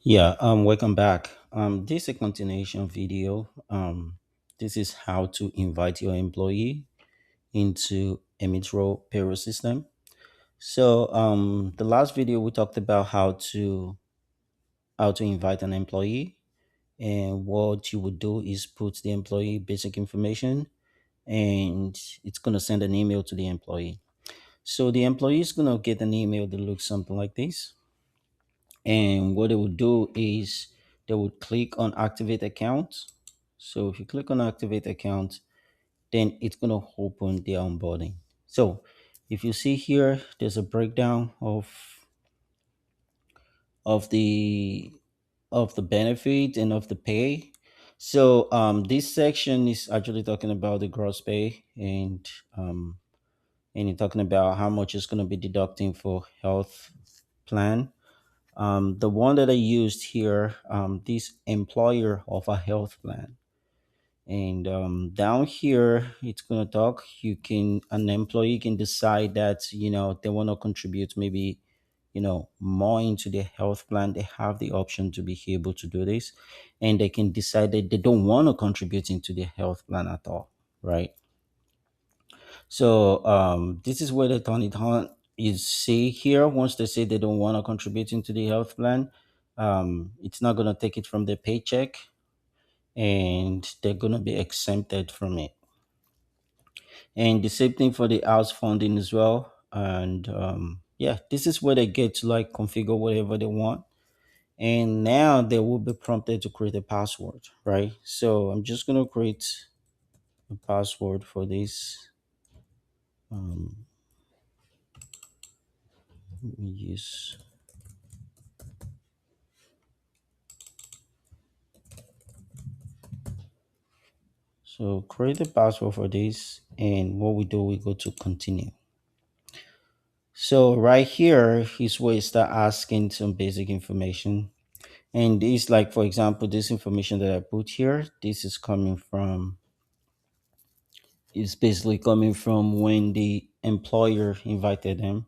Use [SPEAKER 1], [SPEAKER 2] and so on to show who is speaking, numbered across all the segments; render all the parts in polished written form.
[SPEAKER 1] Yeah, welcome back. This is a continuation video. This is how to invite your employee into EmitRoll payroll system. So, the last video we talked about how to invite an employee, and what you would do is put the employee basic information, and it's gonna send an email to the employee. So the employee is gonna get an email that looks something like this. And what they would do is they would click on activate account. So if you click on activate account, then it's going to open the onboarding. So if you see here, there's a breakdown of the of the benefit and of the pay. So this section is actually talking about the gross pay, and you're talking about how much is going to be deducting for health plan. The one that I used here, this employer of a health plan. And down here, it's going to talk. An employee can decide that, they want to contribute maybe, more into their health plan. They have the option to be able to do this. And they can decide that they don't want to contribute into their health plan at all, right? So this is where they turn it on. You see here, once they say they don't want to contribute into the health plan, it's not going to take it from their paycheck, and they're going to be exempted from it. And the same thing for the house funding as well. And yeah, this is where they get to like configure whatever they want. And now they will be prompted to create a password, right? So I'm just going to create a password for this. Um, Let me use. So create the password for this, and what we do, we go to continue. So right here is where you start asking some basic information. And this, like for example, this information that I put here, this is basically coming from when the employer invited them,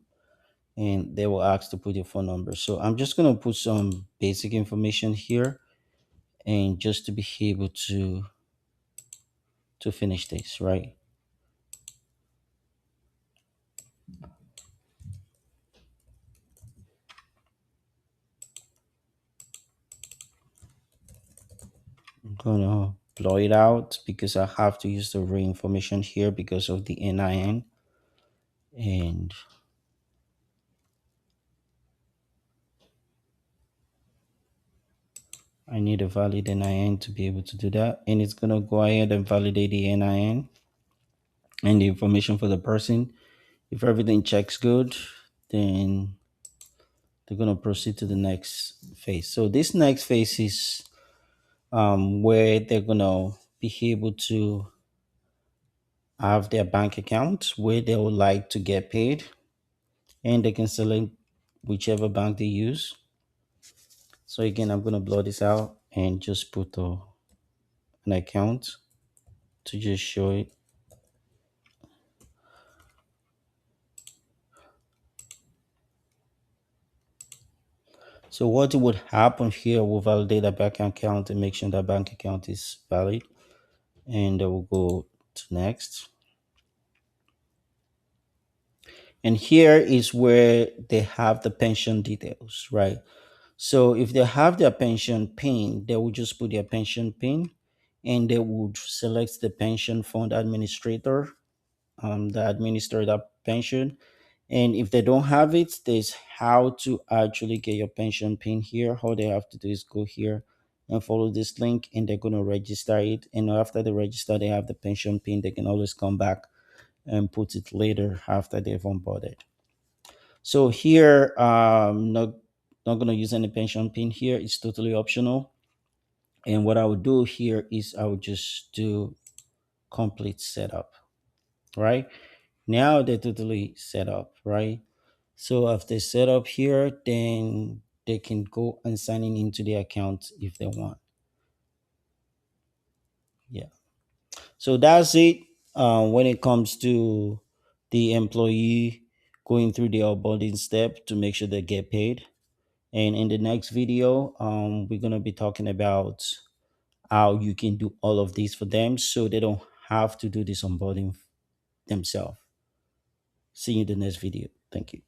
[SPEAKER 1] and they were asked to put their phone number. So I'm just gonna put some basic information here, and just to be able to finish this, right? I'm gonna blow it out because I have to use the real information here because of the NIN, and I need a valid NIN to be able to do that. And it's gonna go ahead and validate the NIN and the information for the person. If everything checks good, then they're gonna proceed to the next phase. So this next phase is where they're gonna be able to have their bank account where they would like to get paid, and they can select whichever bank they use. So again, I'm gonna blow this out and just put an account to just show it. So what would happen here, we'll validate a bank account and make sure that bank account is valid. And we'll go to next. And here is where they have the pension details, right? So if they have their pension PIN, they will just put their pension PIN, and they would select the pension fund administrator that administer that pension. And if they don't have it, there's how to actually get your pension PIN here. All they have to do is go here and follow this link, and they're going to register it. And after they register, they have the pension PIN. They can always come back and put it later after they've onboarded. So here, not going to use any pension PIN here. It's totally optional. And what I would do here is I would just do complete setup, right? Now they're totally set up, right? So if they set up here, then they can go and sign in into the account if they want. Yeah. So that's it. When it comes to the employee going through the onboarding step to make sure they get paid. And in the next video, we're going to be talking about how you can do all of this for them so they don't have to do this onboarding themselves. See you in the next video. Thank you.